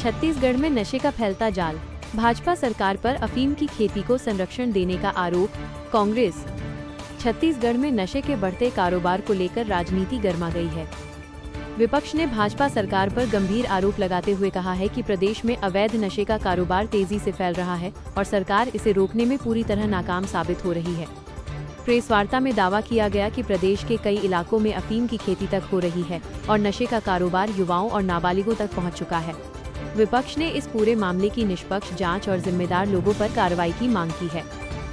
छत्तीसगढ़ में नशे का फैलता जाल, भाजपा सरकार पर अफीम की खेती को संरक्षण देने का आरोप, कांग्रेस। छत्तीसगढ़ में नशे के बढ़ते कारोबार को लेकर राजनीति गर्मा गई है। विपक्ष ने भाजपा सरकार पर गंभीर आरोप लगाते हुए कहा है कि प्रदेश में अवैध नशे का कारोबार तेजी से फैल रहा है और सरकार इसे रोकने में पूरी तरह नाकाम साबित हो रही है। प्रेस वार्ता में दावा किया गया कि प्रदेश के कई इलाकों में अफीम की खेती तक हो रही है और नशे का कारोबार युवाओं और नाबालिगों तक पहुंच चुका है। विपक्ष ने इस पूरे मामले की निष्पक्ष जांच और जिम्मेदार लोगों पर कार्रवाई की मांग की है।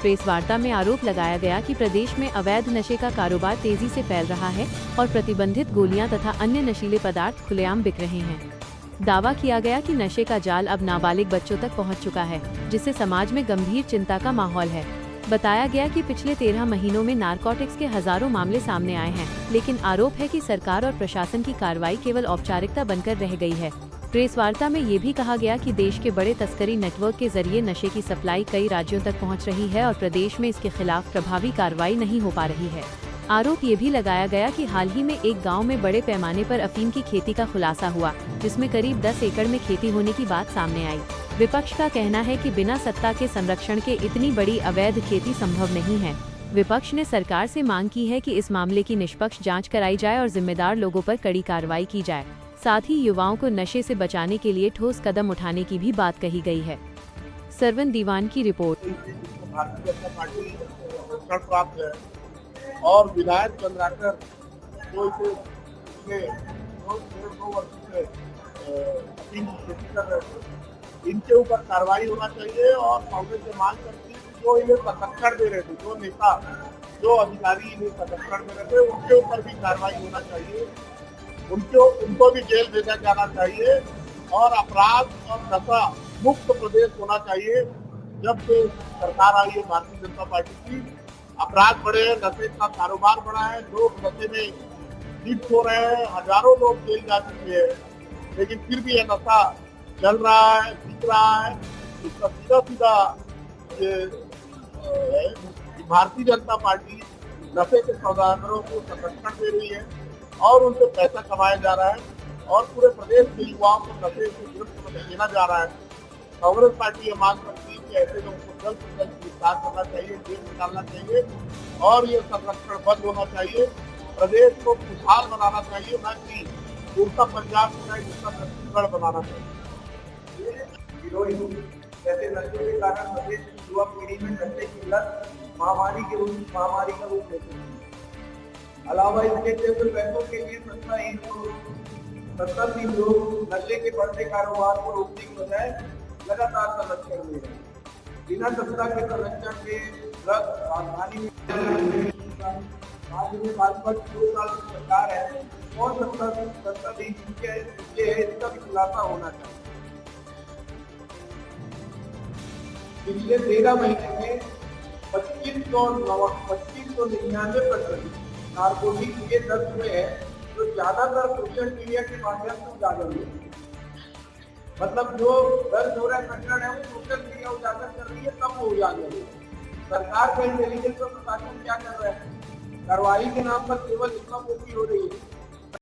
प्रेस वार्ता में आरोप लगाया गया कि प्रदेश में अवैध नशे का कारोबार तेजी से फैल रहा है और प्रतिबंधित गोलियां तथा अन्य नशीले पदार्थ खुलेआम बिक रहे हैं। दावा किया गया कि नशे का जाल अब नाबालिग बच्चों तक पहुंच चुका है, जिससे समाज में गंभीर चिंता का माहौल है। बताया गया कि पिछले 13 महीनों में नारकोटिक्स के हजारों मामले सामने आए हैं, लेकिन आरोप है कि सरकार और प्रशासन की कार्रवाई केवल औपचारिकता बनकर रह गई है। प्रेस वार्ता में ये भी कहा गया कि देश के बड़े तस्करी नेटवर्क के जरिए नशे की सप्लाई कई राज्यों तक पहुंच रही है और प्रदेश में इसके खिलाफ प्रभावी कार्रवाई नहीं हो पा रही है। आरोप ये भी लगाया गया कि हाल ही में एक गांव में बड़े पैमाने पर अफीम की खेती का खुलासा हुआ, जिसमें करीब 10 एकड़ में खेती होने की बात सामने आई। विपक्ष का कहना है कि बिना सत्ता के संरक्षण के इतनी बड़ी अवैध खेती संभव नहीं है। विपक्ष ने सरकार से मांग की है कि इस मामले की निष्पक्ष जांच कराई जाए और जिम्मेदार लोगों पर कड़ी कार्रवाई की जाए। साथ ही युवाओं को नशे से बचाने के लिए ठोस कदम उठाने की भी बात कही गई है। सरवन दीवान की रिपोर्ट। भारतीय जनता पार्टी संरक्षण प्राप्त है और विधायक चंद्राकर जो इसे पिछले 2 वर्षों से अफीम की खेती कर रहे थे, इनके ऊपर कार्रवाई होना चाहिए और कांग्रेस से मांग करती है कि जो इन्हें संरक्षण दे रहे थे, जो नेता, जो अधिकारी इन्हें संरक्षण दे रहे थे, उनके ऊपर भी कार्रवाई होना चाहिए। उनको भी जेल भेजा जाना चाहिए और अपराध और नशा मुक्त प्रदेश होना चाहिए। जब से सरकार आई है भारतीय जनता पार्टी की, अपराध बढ़े हैं, नशे का कारोबार बढ़ा है, लोग नशे में लिप्त हो रहे हैं, हजारों लोग जेल जा चुके हैं, लेकिन फिर भी यह नशा चल रहा है, बिक रहा है। इसका सीधा ये भारतीय जनता पार्टी नशे के सौदागरों को संरक्षण दे रही है और उनसे पैसा कमाया जा रहा है और पूरे प्रदेश के युवाओं को नशे से गिरफ्त में लेना जा रहा है। कांग्रेस पार्टी ये मांग करती है कि ऐसे लोगों को जल्द से जल्द गिरफ्तार करना चाहिए, जेल निकालना चाहिए और ये संरक्षण बंद होना चाहिए। प्रदेश को खुशहाल बनाना चाहिए, न कि दूसरा पंजाब को दूसरा छत्तीसगढ़ बनाना चाहिए। जैसे नशे के कारण प्रदेश की युवा पीढ़ी में नशे की लत महामारी का रूप लेती है। अलावा इसके केवल पैसों के लिए सत्ता ही लोग नशे के बढ़ते कारोबार को रोकने की बजाय लगातार संरक्षण ले रहे हैं। बिना सत्ता के संरक्षण के ड्रग राजधानी में राज्य में भाजपा की 2 साल की सरकार है और सत्ता दी है, इसका भी खुलासा होना चाहिए। पिछले 13 महीने में 2599% नारकोटिक्स के दर्ज हुए हैं, जो ज्यादातर सोशल मीडिया के माध्यम से उजागर हुए। मतलब जो दर्ज हो रहा है प्रकरण है वो सोशल मीडिया उजागर कर रही है, तब वो उजागर हुए। सरकार का इंटेलिजेंस और प्रशासन क्या कर रहा है? कार्रवाई के नाम पर केवल इस्लामोफोबी हो रही है।